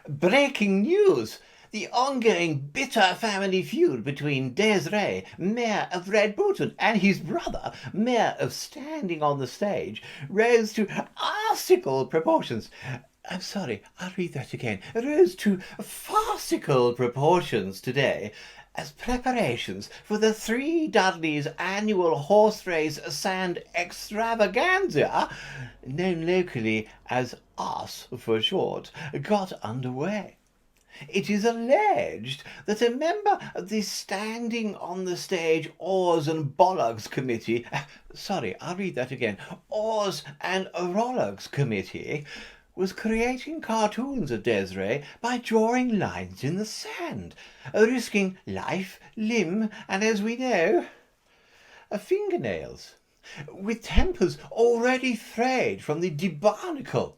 Breaking news! The ongoing bitter family feud between Ges Ray, Mayor of Red Booton, and his brother, Mayor of Standing on the Stage, rose to farcical proportions. I'm sorry, I'll read that again. Rose to farcical proportions today as preparations for the Three Dudleys' annual horse race sand extravaganza, known locally as ARSE for short, got underway. It is alleged that a member of the Standing on the Stage Oars and Bollocks Committee, sorry, I'll read that again, Oars and Rollocks Committee, was creating cartoons of Ges Ray by drawing lines in the sand, risking life, limb, and, as we know, fingernails. With tempers already frayed from the debacle,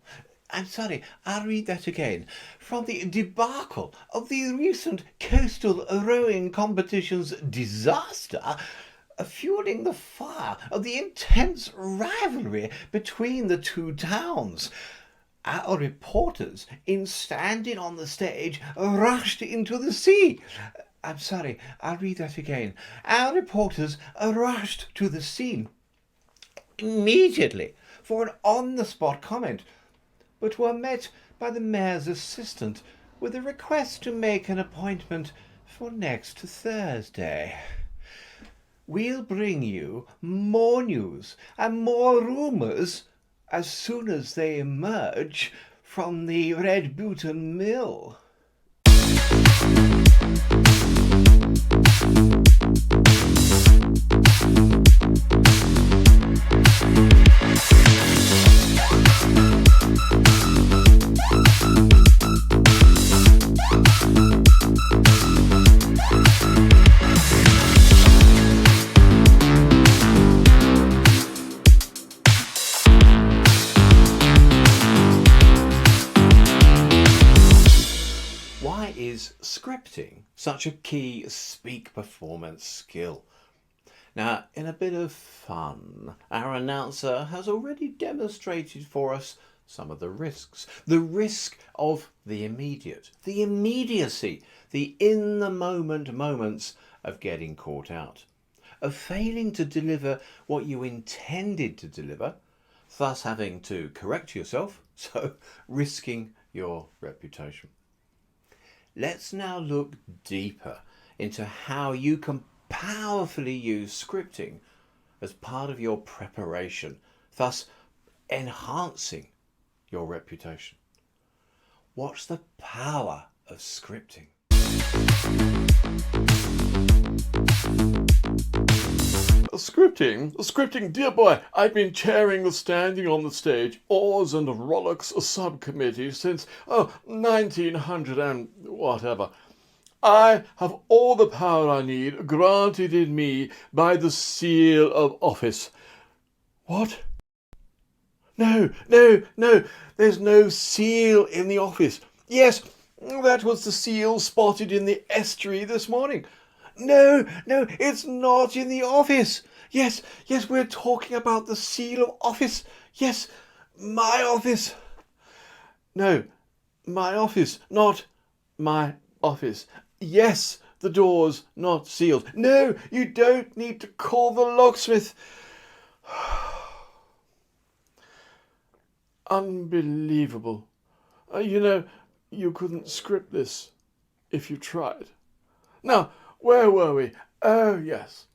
I'm sorry, I'll read that again, from the debacle of the recent coastal rowing competition's disaster, fueling the fire of the intense rivalry between the two towns. Our reporters, in Standing on the Stage, rushed into the sea. I'm sorry, I'll read that again. Our reporters rushed to the scene immediately for an on-the-spot comment, but were met by the mayor's assistant with a request to make an appointment for next Thursday. We'll bring you more news and more rumours as soon as they emerge from the Red Booton mill. Why is scripting such a key speak performance skill? Now, in a bit of fun, our announcer has already demonstrated for us some of the risks. The risk of the immediate, the immediacy, the in-the-moment moments of getting caught out, of failing to deliver what you intended to deliver, thus having to correct yourself, so risking your reputation. Let's now look deeper into how you can powerfully use scripting as part of your preparation, thus enhancing your reputation. What's the power of scripting? Scripting, dear boy, I've been chairing the Standing on the Stage Oars and Rollocks subcommittee since 1900 and whatever. I have all the power I need granted in me by the seal of office. What? No, there's no seal in the office. Yes, that was the seal spotted in the estuary this morning. No, it's not in the office. Yes, we're talking about the seal of office. Yes, my office. No, my office, not my office. Yes, the door's not sealed. No, you don't need to call the locksmith. Unbelievable. You couldn't script this if you tried. Now, where were we? Oh, yes.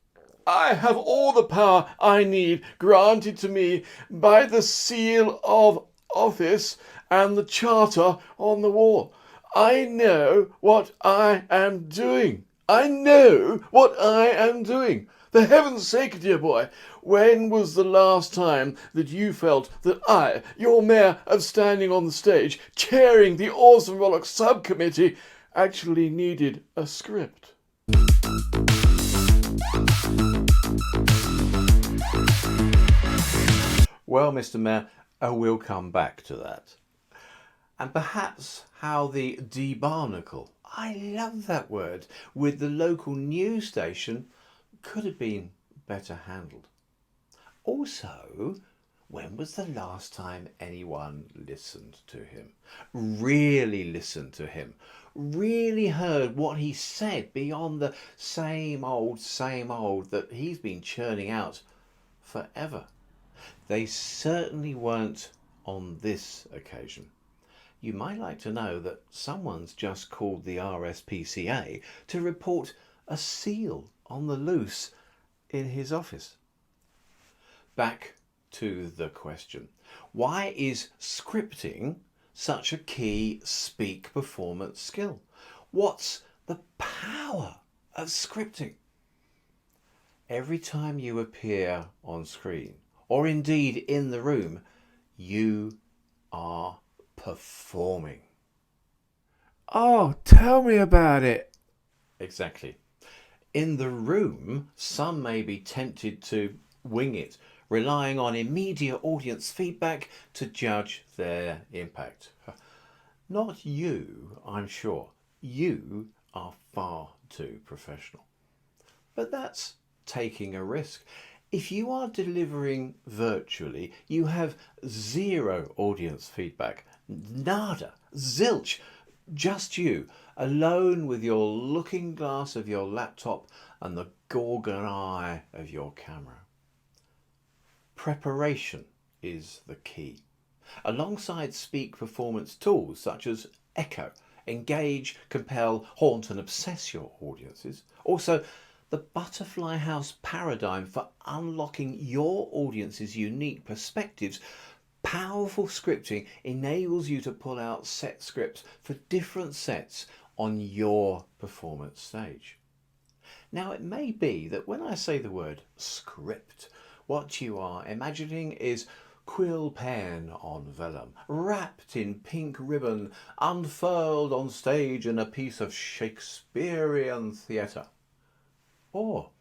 I have all the power I need granted to me by the seal of office and the charter on the wall. I know what I am doing. For heaven's sake, dear boy, when was the last time that you felt that I, your mayor of Standing on the Stage, chairing the Oars and Rollocks subcommittee, actually needed a script? Well, Mr. Mayor, we'll come back to that. And perhaps how the debarnacle, I love that word, with the local news station could have been better handled. Also, When was the last time anyone listened to him? Really listened to him? Really heard what he said beyond the same old that he's been churning out forever? They certainly weren't on this occasion. You might like to know that someone's just called the RSPCA to report a seal on the loose in his office. Back to the question. Why is scripting such a key speak performance skill? What's the power of scripting? Every time you appear on screen, or indeed in the room, you are performing. Oh, tell me about it. Exactly. In the room, some may be tempted to wing it, relying on immediate audience feedback to judge their impact. Not you, I'm sure. You are far too professional. But that's taking a risk. If you are delivering virtually, you have zero audience feedback. Nada. Zilch. Just you, alone with your looking glass of your laptop and the gorgon eye of your camera. Preparation is the key. Alongside speak performance tools such as echo, engage, compel, haunt and obsess your audiences. Also, the butterfly house paradigm for unlocking your audience's unique perspectives. Powerful scripting enables you to pull out set scripts for different sets on your performance stage. Now, it may be that when I say the word script, what you are imagining is quill pen on vellum, wrapped in pink ribbon, unfurled on stage in a piece of Shakespearean theatre. Or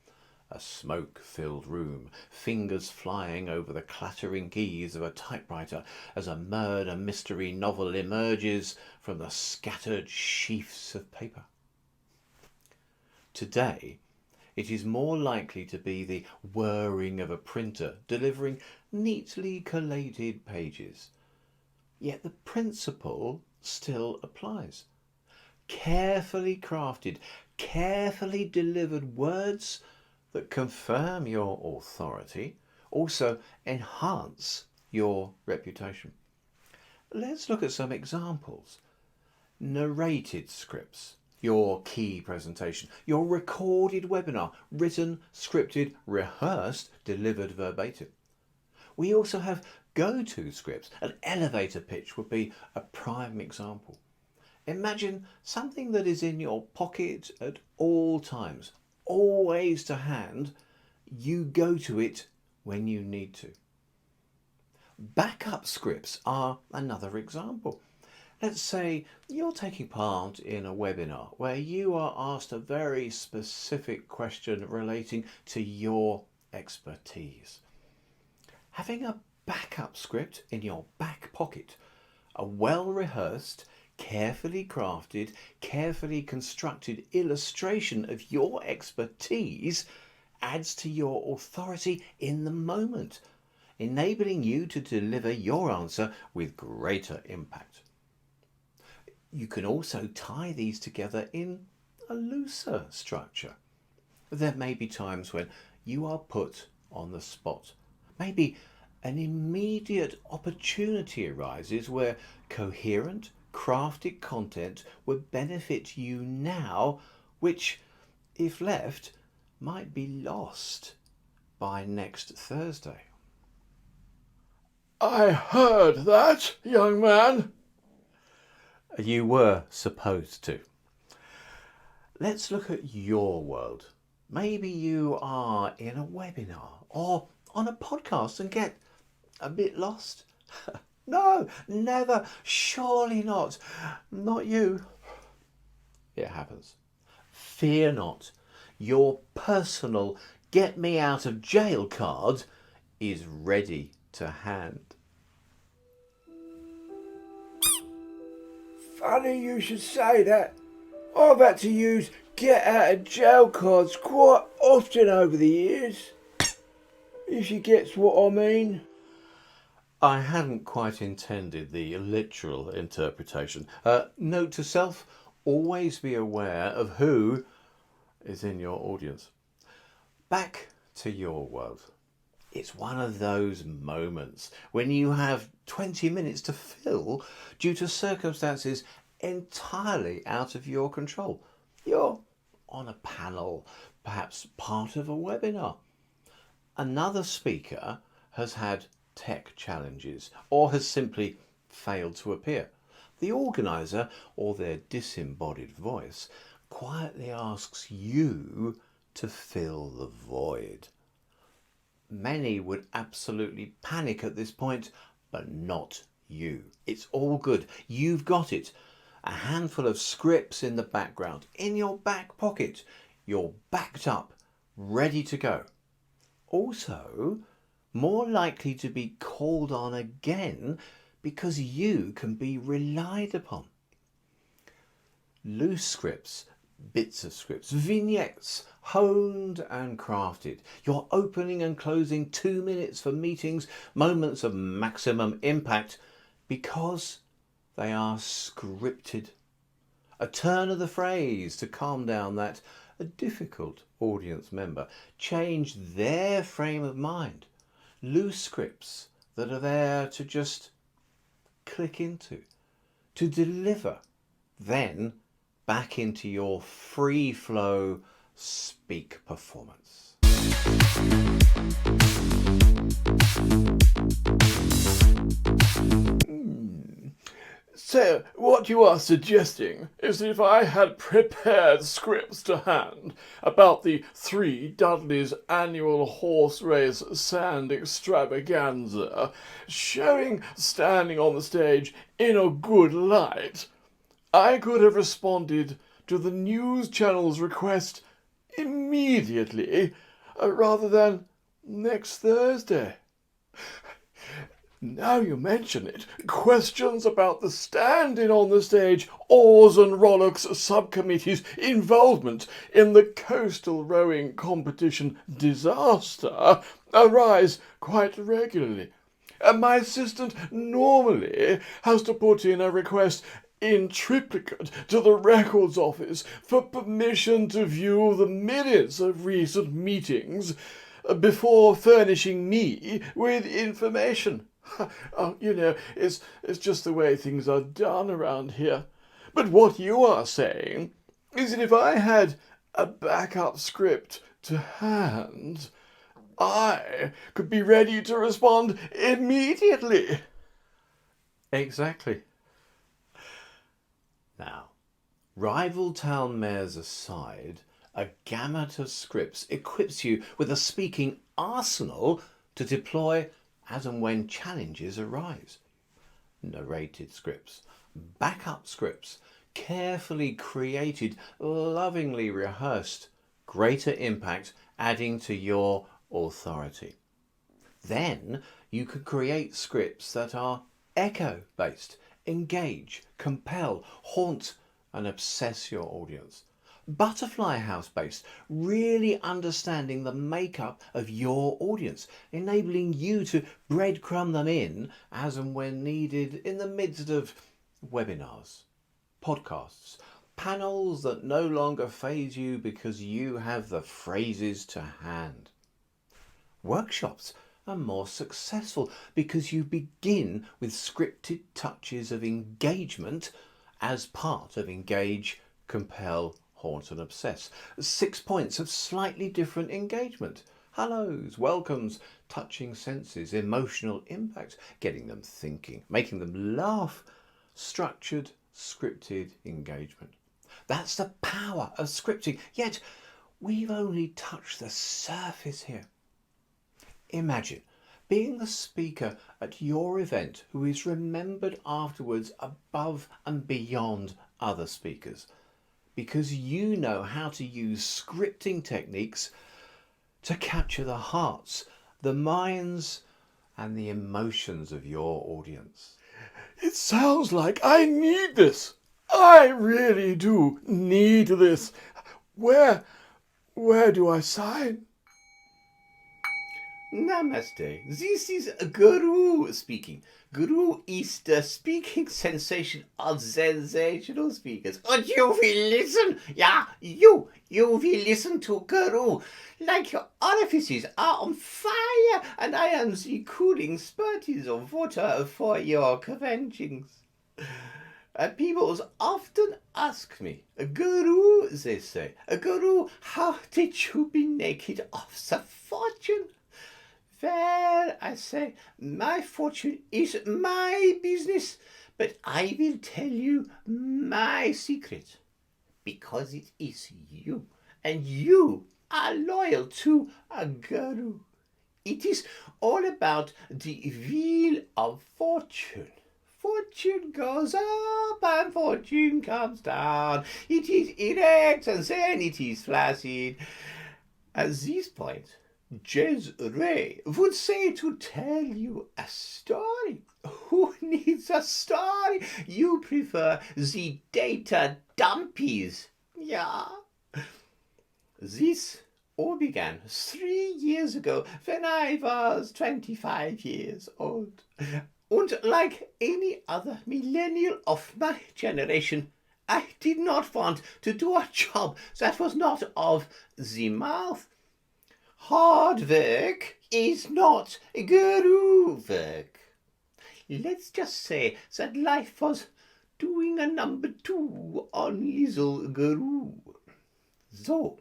a smoke-filled room, fingers flying over the clattering keys of a typewriter as a murder mystery novel emerges from the scattered sheafs of paper. Today, it is more likely to be the whirring of a printer delivering neatly collated pages. Yet the principle still applies. Carefully crafted, carefully delivered words that confirm your authority also enhance your reputation. Let's look at some examples. Narrated scripts, your key presentation, your recorded webinar, written, scripted, rehearsed, delivered verbatim. We also have go-to scripts. An elevator pitch would be a prime example. Imagine something that is in your pocket at all times, always to hand. You go to it when you need to. Backup scripts are another example. Let's say you're taking part in a webinar where you are asked a very specific question relating to your expertise. Having a backup script in your back pocket, a well-rehearsed, carefully crafted, carefully constructed illustration of your expertise adds to your authority in the moment, enabling you to deliver your answer with greater impact. You can also tie these together in a looser structure. There may be times when you are put on the spot. Maybe an immediate opportunity arises where coherent, crafted content would benefit you now, which, if left, might be lost by next Thursday. I heard that, young man. You were supposed to. Let's look at your world. Maybe you are in a webinar or on a podcast and get a bit lost. No, never, surely not. Not you. It happens. Fear not. Your personal get me out of jail card is ready to hand. Funny you should say that. I've had to use get out of jail cards quite often over the years. If you gets what I mean. I hadn't quite intended the literal interpretation. Note to self, always be aware of who is in your audience. Back to your world. It's one of those moments when you have 20 minutes to fill due to circumstances entirely out of your control. You're on a panel, perhaps part of a webinar. Another speaker has had tech challenges or has simply failed to appear. The organiser, or their disembodied voice, quietly asks you to fill the void. Many would absolutely panic at this point, but not you. It's all good. You've got it. A handful of scripts in the background, in your back pocket. You're backed up, ready to go. Also, more likely to be called on again because you can be relied upon. Loose scripts, bits of scripts, vignettes, honed and crafted. Your opening and closing 2 minutes for meetings, moments of maximum impact, because they are scripted. A turn of the phrase to calm down that a difficult audience member. Change their frame of mind. Loose scripts that are there to just click into, to deliver, then back into your free flow speak performance. So, what you are suggesting is that if I had prepared scripts to hand about the 3 Dudley's annual horse race sand extravaganza, showing standing on the stage in a good light, I could have responded to the news channel's request immediately, rather than next Thursday. Now you mention it, questions about the standing on the stage, oars and Rollicks subcommittee's involvement in the coastal rowing competition disaster arise quite regularly. My assistant normally has to put in a request in triplicate to the records office for permission to view the minutes of recent meetings before furnishing me with information. Oh, it's just the way things are done around here. But what you are saying is that if I had a backup script to hand, I could be ready to respond immediately. Exactly. Now, rival town mayors aside, a gamut of scripts equips you with a speaking arsenal to deploy as and when challenges arise. Narrated scripts, backup scripts, carefully created, lovingly rehearsed, greater impact adding to your authority. Then you could create scripts that are echo-based, engage, compel, haunt and obsess your audience. Butterfly house based, really understanding the makeup of your audience, enabling you to breadcrumb them in as and when needed in the midst of webinars, podcasts, panels that no longer faze you because you have the phrases to hand. Workshops are more successful because you begin with scripted touches of engagement as part of engage, compel, haunt and obsess. 6 points of slightly different engagement. Hellos, welcomes, touching senses, emotional impact, getting them thinking, making them laugh. Structured, scripted engagement. That's the power of scripting. Yet, we've only touched the surface here. Imagine being the speaker at your event who is remembered afterwards above and beyond other speakers, because you know how to use scripting techniques to capture the hearts, the minds, and the emotions of your audience. It sounds like I need this. I really do need this. Where do I sign? Namaste. This is Guru speaking. Guru is the speaking sensation of sensational speakers. And you will listen. Yeah, you will listen to Guru. Like your orifices are on fire, and I am the cooling spurties of water for your quenchings. People often ask me, Guru, they say, Guru, how did you be naked of the fortune? Well, I say, my fortune is my business, but I will tell you my secret, because it is you, and you are loyal to a Guru. It is all about the wheel of fortune. Fortune goes up and fortune comes down. It is erect and then it is flaccid. At this point, Ges Ray would say to tell you a story. Who needs a story? You prefer the data dumpies. Yeah. This all began 3 years ago when I was 25 years old. And like any other millennial of my generation, I did not want to do a job that was not of the mouth. Hard work is not Guru work. Let's just say that life was doing a number 2 on little Guru. So,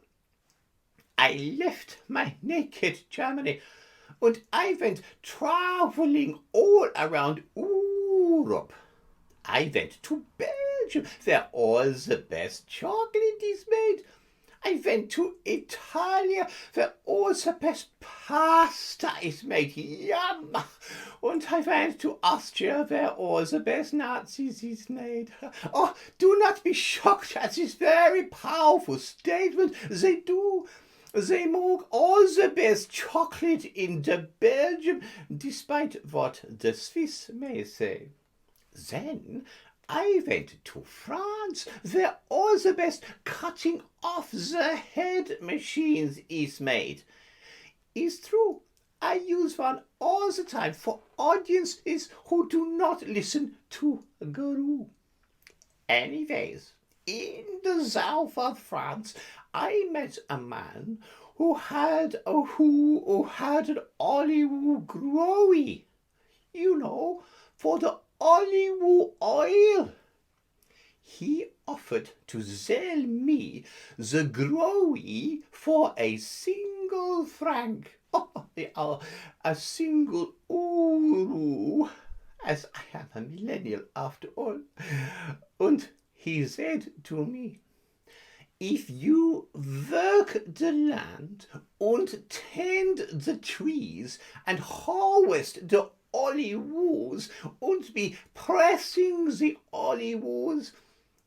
I left my naked Germany and I went traveling all around Europe. I went to Belgium, where all the best chocolate is made. I went to Italy, where all the best pasta is made. Yum! And I went to Austria, where all the best Nazis is made. Oh, do not be shocked at this very powerful statement. They make all the best chocolate in the Belgium, despite what the Swiss may say. Then I went to France, where all the best cutting off the head machines is made. It's true, I use one all the time for audiences who do not listen to a Guru. Anyways, in the south of France, I met a man who had an olive growy, for the olive oil. He offered to sell me the growy for a single franc. A single euro, as I am a millennial after all. And he said to me, if you work the land and tend the trees and harvest the olives and be pressing the olives,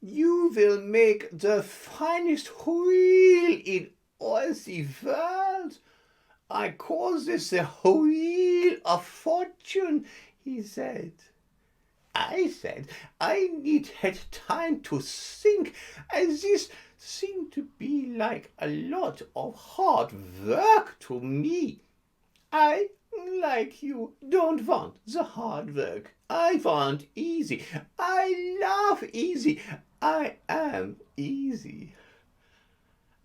you will make the finest wheel in all the world. I call this the wheel of fortune, he said. I said I needed time to think, as this seemed to be like a lot of hard work to me. I, like you, don't want the hard work. I want easy. I love easy. I am easy.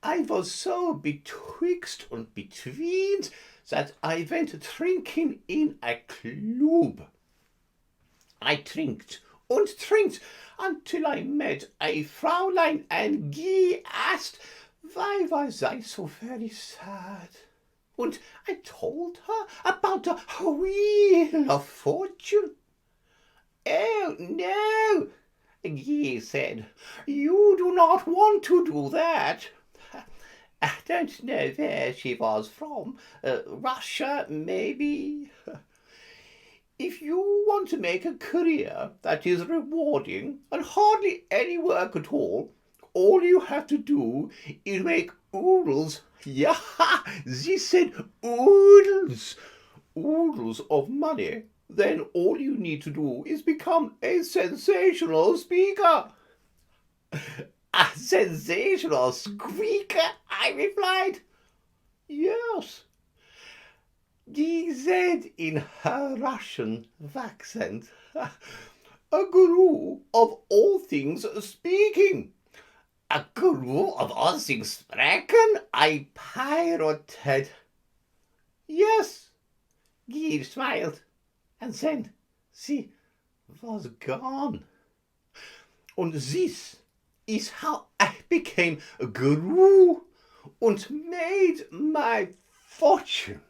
I was so betwixt and between that I went drinking in a club. I trinked and trinked until I met a Fraulein and Guy asked, why was I so very sad? And I told her about the wheel of fortune. Oh, no, Guy said, you do not want to do that. I don't know where she was from. Russia, maybe. If you want to make a career that is rewarding and hardly any work at all you have to do is make oodles. Yeah, this said oodles. Oodles of money. Then all you need to do is become a sensational speaker. A sensational squeaker, I replied. Yes. He said in her Russian accent, a guru of all things speaking. A guru of all things spreken? I pirated. Yes, he smiled, and then she was gone. And this is how I became a guru and made my fortune.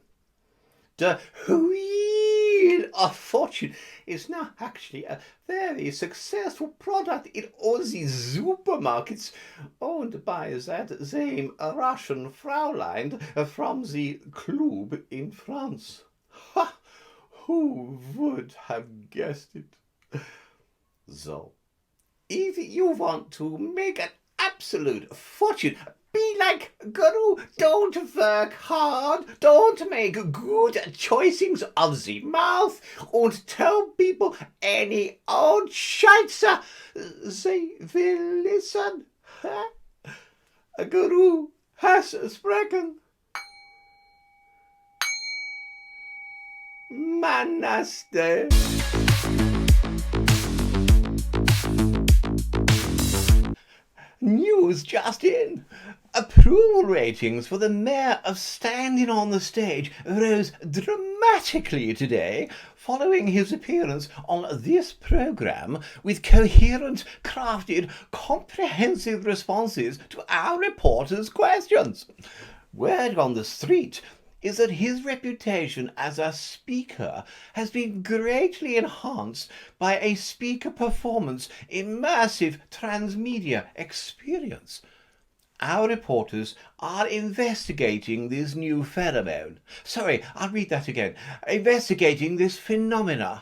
The wheel of fortune is now actually a very successful product in all these supermarkets owned by that same Russian Fraulein from the club in France. Ha! Who would have guessed it? So, if you want to make an absolute fortune, be like Guru. Don't work hard. Don't make good choices of the mouth. And tell people any old scheitzer. They will listen. A Guru has spoken. Manaste. News just in. Approval ratings for the mayor of Standing on the Stage rose dramatically today following his appearance on this programme with coherent, crafted, comprehensive responses to our reporters' questions. Word on the street is that his reputation as a speaker has been greatly enhanced by a speaker performance immersive transmedia experience. Our reporters are investigating this new phenomenon. Sorry, I'll read that again. Investigating this phenomena.